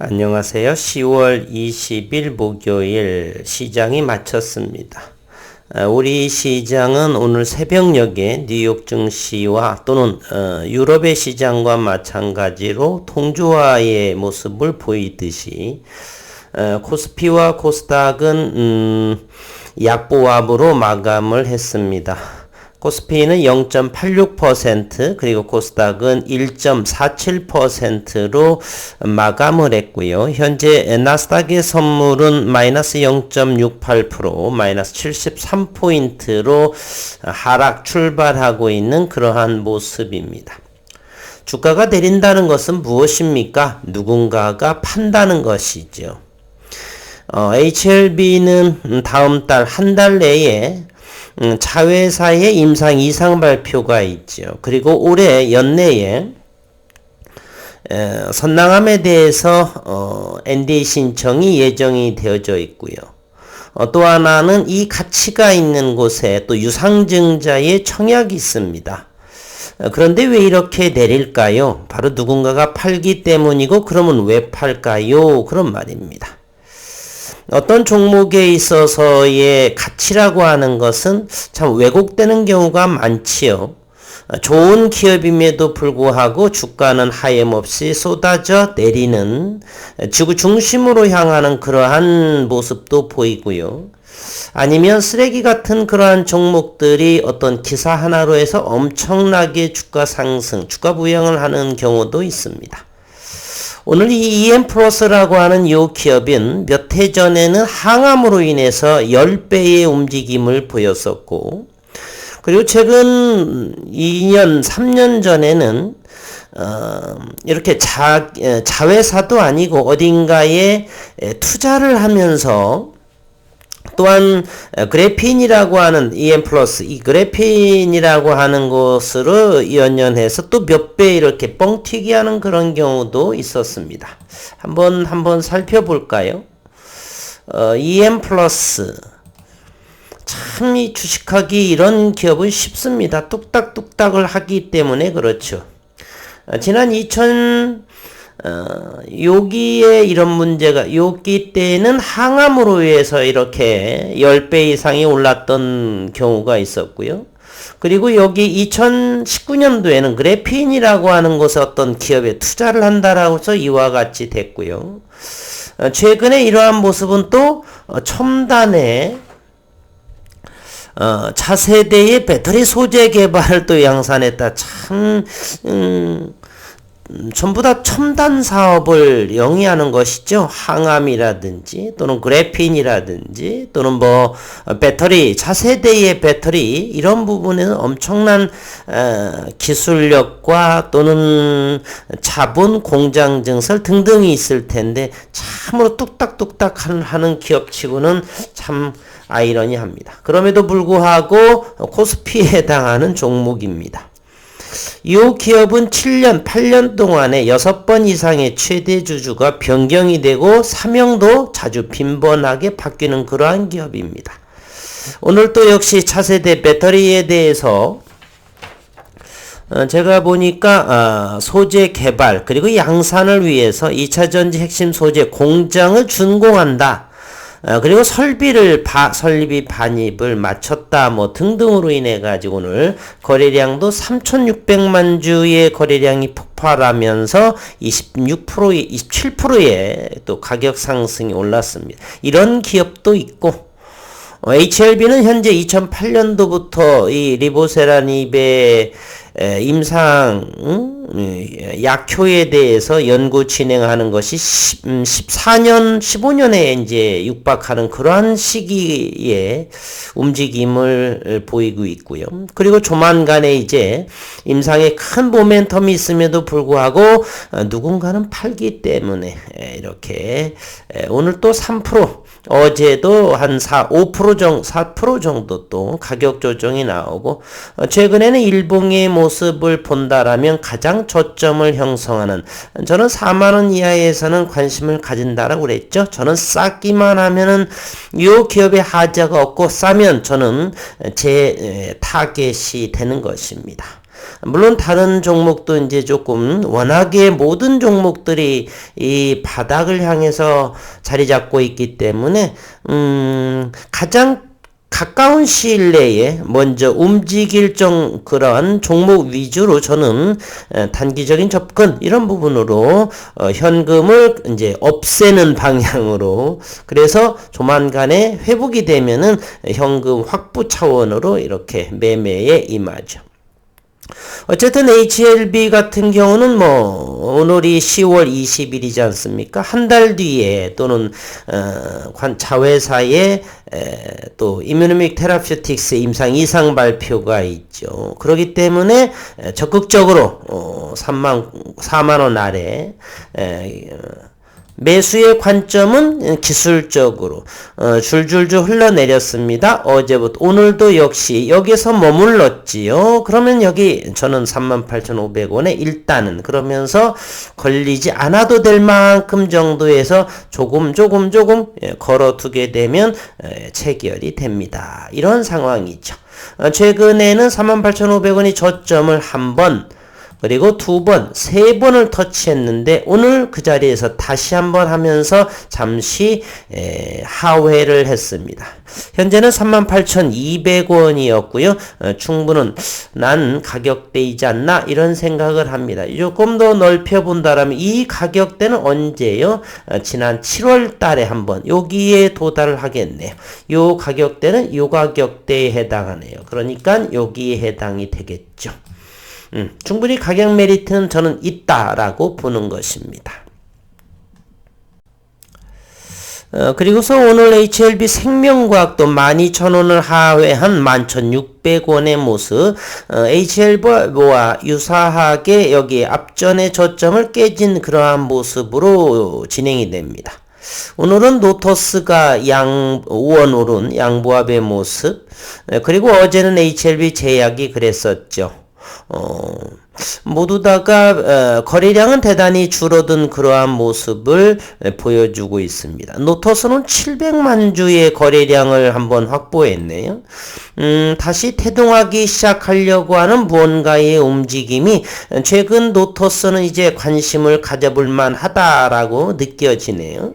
안녕하세요. 10월 20일 목요일 시장이 마쳤습니다. 우리 시장은 오늘 새벽녘에 뉴욕 증시와 또는 유럽의 시장과 마찬가지로 통조화의 모습을 보이듯이 코스피와 코스닥은 약보합으로 마감을 했습니다. 코스피는 0.86% 그리고 코스닥은 1.47%로 마감을 했고요. 현재 나스닥의 선물은 마이너스 0.68% 마이너스 73포인트로 하락 출발하고 있는 그러한 모습입니다. 주가가 내린다는 것은 무엇입니까? 누군가가 판다는 것이죠. HLB는 다음 달 한 달 내에 자회사의 임상 이상 발표가 있죠. 그리고 올해 연내에 선낭함에 대해서 NDA 신청이 예정이 되어져 있고요. 또 하나는 이 가치가 있는 곳에 또 유상증자의 청약이 있습니다. 그런데 왜 이렇게 내릴까요? 바로 누군가가 팔기 때문이고, 그러면 왜 팔까요? 그런 말입니다. 어떤 종목에 있어서의 가치라고 하는 것은 참 왜곡되는 경우가 많지요. 좋은 기업임에도 불구하고 주가는 하염없이 쏟아져 내리는 지구 중심으로 향하는 그러한 모습도 보이고요. 아니면 쓰레기 같은 그러한 종목들이 어떤 기사 하나로 해서 엄청나게 주가 상승, 주가 부양을 하는 경우도 있습니다. 오늘 이 EM플러스라고 하는 이 기업은 몇 해 전에는 항암으로 인해서 10배의 움직임을 보였었고, 그리고 최근 2년, 3년 전에는 이렇게 자회사도 아니고 어딘가에 투자를 하면서 또한 그래핀이라고 하는 EM플러스, 이 그래핀이라고 하는 것으로 연연해서 또 몇 배 이렇게 뻥튀기 하는 그런 경우도 있었습니다. 한번 살펴볼까요? EM플러스. 참 이 주식하기 이런 기업은 쉽습니다. 뚝딱뚝딱을 하기 때문에 그렇죠. 지난 여기에 이런 문제가, 여기 때는 항암으로 인해서 이렇게 10배 이상이 올랐던 경우가 있었고요. 그리고 여기 2019년도에는 그래핀이라고 하는 곳에 어떤 기업에 투자를 한다라고 해서 이와 같이 됐고요. 최근에 이러한 모습은 또 첨단의 차세대의 배터리 소재 개발을 또 양산했다. 참 전부 다 첨단 사업을 영위하는 것이죠. 항암이라든지 또는 그래핀이라든지 또는 배터리, 차세대의 배터리, 이런 부분에는 엄청난 기술력과 또는 자본, 공장 증설 등등이 있을 텐데 참으로 뚝딱뚝딱 하는 기업치고는 참 아이러니합니다. 그럼에도 불구하고 코스피에 해당하는 종목입니다. 이 기업은 7년, 8년 동안에 6번 이상의 최대 주주가 변경이 되고 사명도 자주 빈번하게 바뀌는 그러한 기업입니다. 오늘 또 역시 차세대 배터리에 대해서 제가 보니까 소재 개발 그리고 양산을 위해서 2차전지 핵심 소재 공장을 준공한다. 그리고 설비 반입을 마쳤다, 등등으로 인해 가지고 오늘 거래량도 3,600만 주의 거래량이 폭발하면서 27%의 또 가격 상승이 올랐습니다. 이런 기업도 있고, HLB는 현재 2008년도부터 이 리보세라닙의 임상 약효에 대해서 연구 진행하는 것이 14년, 15년에 이제 육박하는 그러한 시기에 움직임을 보이고 있고요. 그리고 조만간에 이제 임상에 큰 모멘텀이 있음에도 불구하고 누군가는 팔기 때문에 이렇게 오늘 또 3%, 어제도 한 4% 정도 또 가격 조정이 나오고, 최근에는 일봉의 모습을 본다라면 가장 저점을 형성하는, 저는 4만원 이하에서는 관심을 가진다라고 그랬죠. 저는 싸기만 하면은 이 기업의 하자가 없고, 싸면 저는 제 타겟이 되는 것입니다. 물론 다른 종목도 이제 조금 워낙에 모든 종목들이 이 바닥을 향해서 자리 잡고 있기 때문에 가장 가까운 시일 내에 먼저 움직일 그런 종목 위주로 저는 단기적인 접근 이런 부분으로 현금을 이제 없애는 방향으로, 그래서 조만간에 회복이 되면은 현금 확보 차원으로 이렇게 매매에 임하죠. 어쨌든 HLB 같은 경우는 뭐 오늘이 10월 20일이지 않습니까? 한 달 뒤에 또는 자회사의 또 이뮤노믹 테라퓨틱스 임상 이상 발표가 있죠. 그렇기 때문에 적극적으로 4만 원 아래 매수의 관점은 기술적으로 줄줄줄 흘러내렸습니다. 어제부터 오늘도 역시 여기서 머물렀지요. 그러면 여기 저는 38,500원에 일단은 그러면서 걸리지 않아도 될 만큼 정도에서 조금 걸어두게 되면 체결이 됩니다. 이런 상황이죠. 최근에는 38,500원이 저점을 한번, 그리고 두 번, 세 번을 터치했는데 오늘 그 자리에서 다시 한번 하면서 잠시 하회를 했습니다. 현재는 38,200원이었고요. 충분은 난 가격대이지 않나 이런 생각을 합니다. 조금 더 넓혀본다라면 이 가격대는 언제요? 지난 7월 달에 한번 여기에 도달을 하겠네요. 요 가격대는 요 가격대에 해당하네요. 그러니까 여기에 해당이 되겠죠. 충분히 가격 메리트는 저는 있다라고 보는 것입니다. 그리고서 오늘 HLB 생명과학도 12,000원을 하회한 11,600원의 모습, HLB와 유사하게 여기 앞전의 저점을 깨진 그러한 모습으로 진행이 됩니다. 오늘은 노토스가 원 오른 양보합의 모습, 그리고 어제는 HLB 제약이 그랬었죠. 모두 다가 거래량은 대단히 줄어든 그러한 모습을 보여주고 있습니다. 노토스는 700만 주의 거래량을 한번 확보했네요. 다시 태동하기 시작하려고 하는 무언가의 움직임이 최근 노토스는 이제 관심을 가져볼 만하다라고 느껴지네요.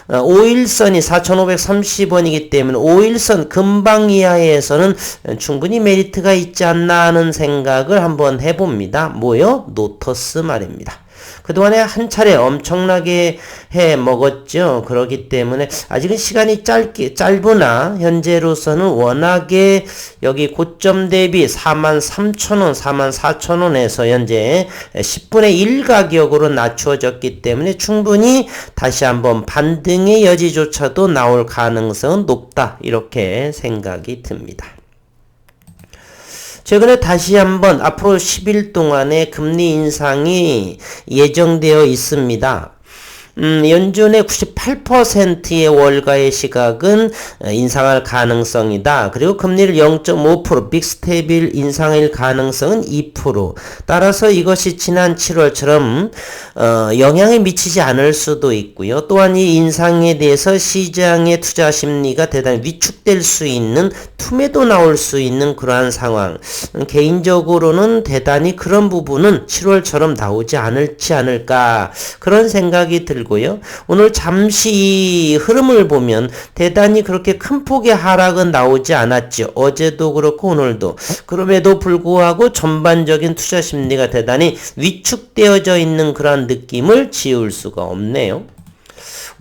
5일선이 4,530원이기 때문에 5일선 근방 이하에서는 충분히 메리트가 있지 않나 하는 생각을 한번 해봅니다. 뭐요? 노토스 말입니다. 그동안에 한 차례 엄청나게 해 먹었죠. 그렇기 때문에 아직은 시간이 짧으나 현재로서는 워낙에 여기 고점 대비 43,000원, 44,000원에서 현재 10분의 1 가격으로 낮추어졌기 때문에 충분히 다시 한번 반등의 여지조차도 나올 가능성은 높다. 이렇게 생각이 듭니다. 최근에 다시 한번 앞으로 10일 동안의 금리 인상이 예정되어 있습니다. 연준의 98%의 월가의 시각은 인상할 가능성이다. 그리고 금리를 0.5% 빅스텝일 인상일 가능성은 2%. 따라서 이것이 지난 7월처럼 영향이 미치지 않을 수도 있고요. 또한 이 인상에 대해서 시장의 투자 심리가 대단히 위축될 수 있는, 툼에도 나올 수 있는 그러한 상황. 개인적으로는 대단히 그런 부분은 7월처럼 나오지 않을까 그런 생각이 들고 고요. 오늘 잠시 흐름을 보면 대단히 그렇게 큰 폭의 하락은 나오지 않았죠. 어제도 그렇고 오늘도. 그럼에도 불구하고 전반적인 투자 심리가 대단히 위축되어져 있는 그런 느낌을 지울 수가 없네요.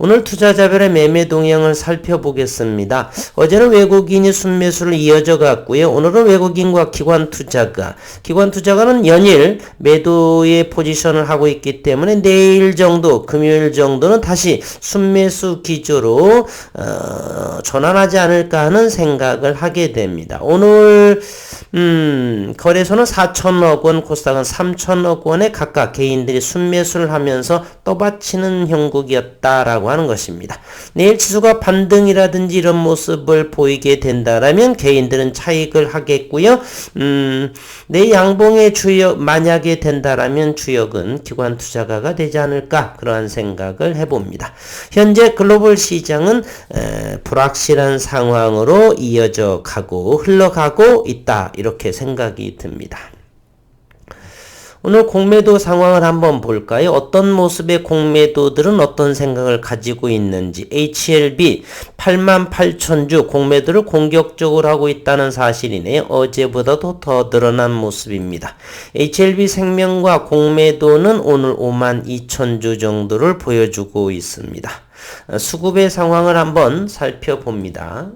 오늘 투자자별의 매매 동향을 살펴보겠습니다. 어제는 외국인이 순매수를 이어져 갔고요. 오늘은 외국인과 기관 투자가는 연일 매도의 포지션을 하고 있기 때문에 내일 정도, 금요일 정도는 다시 순매수 기조로 전환하지 않을까 하는 생각을 하게 됩니다. 오늘 거래소는 4천억 원, 코스닥은 3천억 원에 각각 개인들이 순매수를 하면서 떠받치는 형국이었다라고 하는 것입니다. 내일 지수가 반등이라든지 이런 모습을 보이게 된다라면 개인들은 차익을 하겠고요. 내 양봉의 주역 만약에 된다라면 주역은 기관 투자가가 되지 않을까 그러한 생각을 해봅니다. 현재 글로벌 시장은 불확실한 상황으로 이어져 가고 흘러가고 있다 이렇게 생각이 듭니다. 오늘 공매도 상황을 한번 볼까요? 어떤 모습의 공매도들은 어떤 생각을 가지고 있는지. HLB 88,000주 공매도를 공격적으로 하고 있다는 사실이네요. 어제보다도 더 늘어난 모습입니다. HLB 생명과 공매도는 오늘 52,000주 정도를 보여주고 있습니다. 수급의 상황을 한번 살펴봅니다.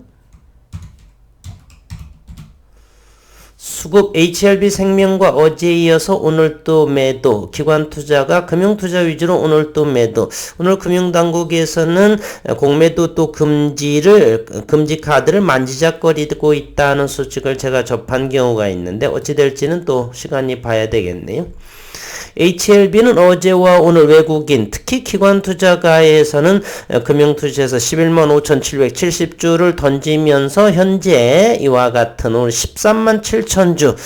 수급 HLB 생명과 어제에 이어서 오늘 또 매도, 기관 투자가 금융 투자 위주로 오늘 또 매도. 오늘 금융당국에서는 공매도 또 금지 카드를 만지작거리고 있다는 소식을 제가 접한 경우가 있는데 어찌 될지는 또 시간이 봐야 되겠네요. HLB는 어제와 오늘 외국인 특히 기관 투자가에서는 금융투자에서 11만 5,770주를 던지면서 현재 이와 같은 오늘 13만 7천주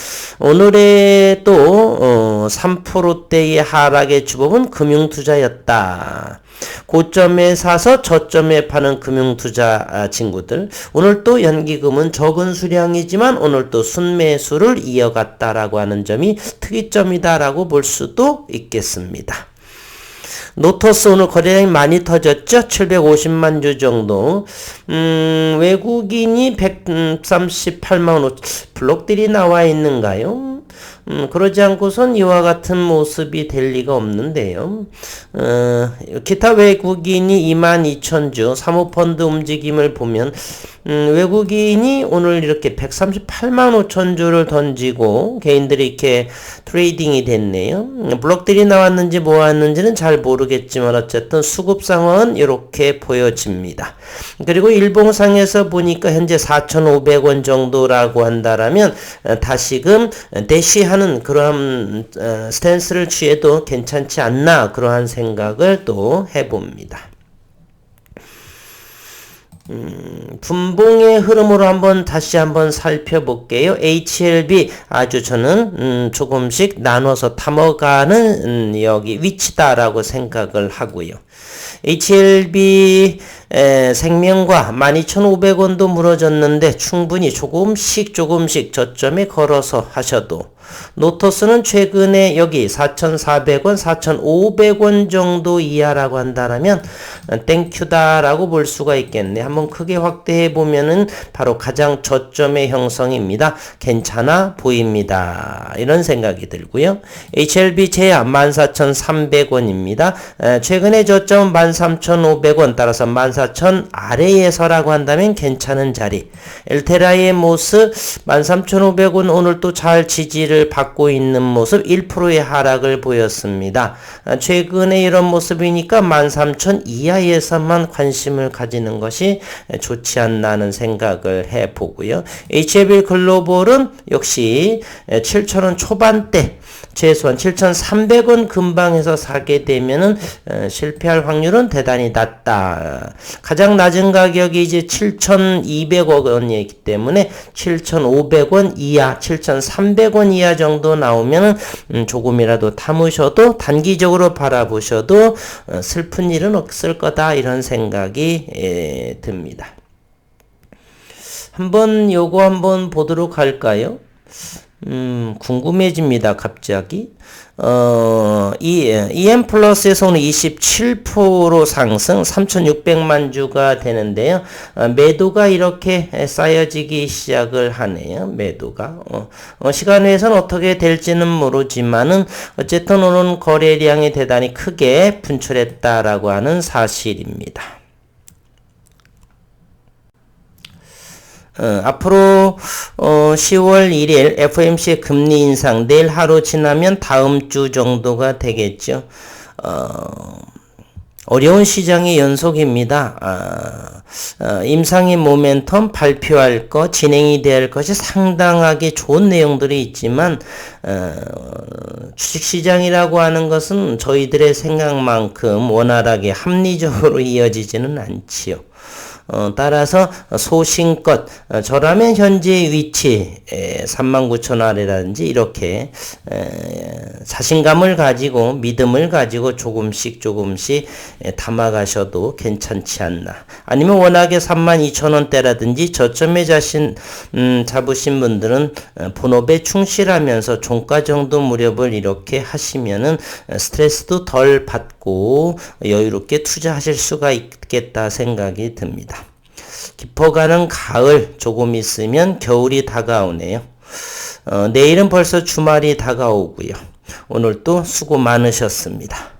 오늘의 또 3%대의 하락의 주범은 금융투자였다. 고점에 사서 저점에 파는 금융투자 친구들 오늘 또 연기금은 적은 수량이지만 오늘 또 순매수를 이어갔다라고 하는 점이 특이점이다라고 볼 수도 있겠습니다. 노토스 오늘 거래량이 많이 터졌죠. 750만 주 정도. 외국인이 138만 5 블록들이 나와 있는가요? 그러지 않고선 이와 같은 모습이 될 리가 없는데요. 기타 외국인이 22,000주 사모펀드 움직임을 보면 외국인이 오늘 이렇게 138만 5천주를 던지고 개인들이 이렇게 트레이딩이 됐네요. 블록들이 나왔는지 뭐 왔는지는 잘 모르겠지만 어쨌든 수급 상황은 이렇게 보여집니다. 그리고 일봉상에서 보니까 현재 4,500원 정도라고 한다라면 다시금 대시하는 그런 스탠스를 취해도 괜찮지 않나 그러한 생각을 또 해봅니다. 분봉의 흐름으로 다시 한번 살펴볼게요. HLB 아주 저는 조금씩 나눠서 탐어가는 여기 위치다라고 생각을 하고요. HLB 생명과 12,500원도 무너졌는데 충분히 조금씩 조금씩 저점에 걸어서 하셔도 노토스는 최근에 여기 4,400원, 4,500원 정도 이하라고 한다면 땡큐다라고 볼 수가 있겠네. 한번 크게 확대해 보면은 바로 가장 저점의 형성입니다. 괜찮아 보입니다. 이런 생각이 들고요. HLB 제야 14,300원입니다. 최근에 저점 13,500원 따라서 14,000 아래에서라고 한다면 괜찮은 자리. 엘테라의 모습 13,500원 오늘 또 잘 지지를 받고 있는 모습 1%의 하락을 보였습니다. 최근에 이런 모습이니까 13,000 이하에서만 관심을 가지는 것이 좋지 않나 하는 생각을 해보고요. HLB 글로벌은 역시 7,000원 초반대 최소한 7,300원 근방에서 사게 되면은 실패할 확률은 대단히 낮다. 가장 낮은 가격이 이제 7,200억 원이기 때문에 7,500원 이하, 7,300원 이하 정도 나오면은 조금이라도 담으셔도 단기적으로 바라보셔도 슬픈 일은 없을 거다 이런 생각이 듭니다. 요거 한번 보도록 할까요? 궁금해집니다, 갑자기. EM 플러스에서 오늘 27% 상승 3,600만 주가 되는데요. 매도가 이렇게 쌓여지기 시작을 하네요. 매도가. 시간 외에서는 어떻게 될지는 모르지만은 어쨌든 오늘 거래량이 대단히 크게 분출했다라고 하는 사실입니다. 앞으로 10월 1일 FOMC의 금리 인상 내일 하루 지나면 다음 주 정도가 되겠죠. 어려운 시장의 연속입니다. 임상의 모멘텀 발표할 것, 진행이 될 것이 상당하게 좋은 내용들이 있지만 주식시장이라고 하는 것은 저희들의 생각만큼 원활하게 합리적으로 이어지지는 않지요. 따라서 소신껏 저라면 현재 위치 39,000 아래라든지 이렇게 자신감을 가지고 믿음을 가지고 조금씩 담아가셔도 괜찮지 않나. 아니면 워낙에 32,000원대라든지 저점에 잡으신 분들은 본업에 충실하면서 종가 정도 무렵을 이렇게 하시면은 스트레스도 덜 받고 여유롭게 투자하실 수가 있겠다 생각이 듭니다. 깊어가는 가을, 조금 있으면 겨울이 다가오네요. 내일은 벌써 주말이 다가오고요. 오늘도 수고 많으셨습니다.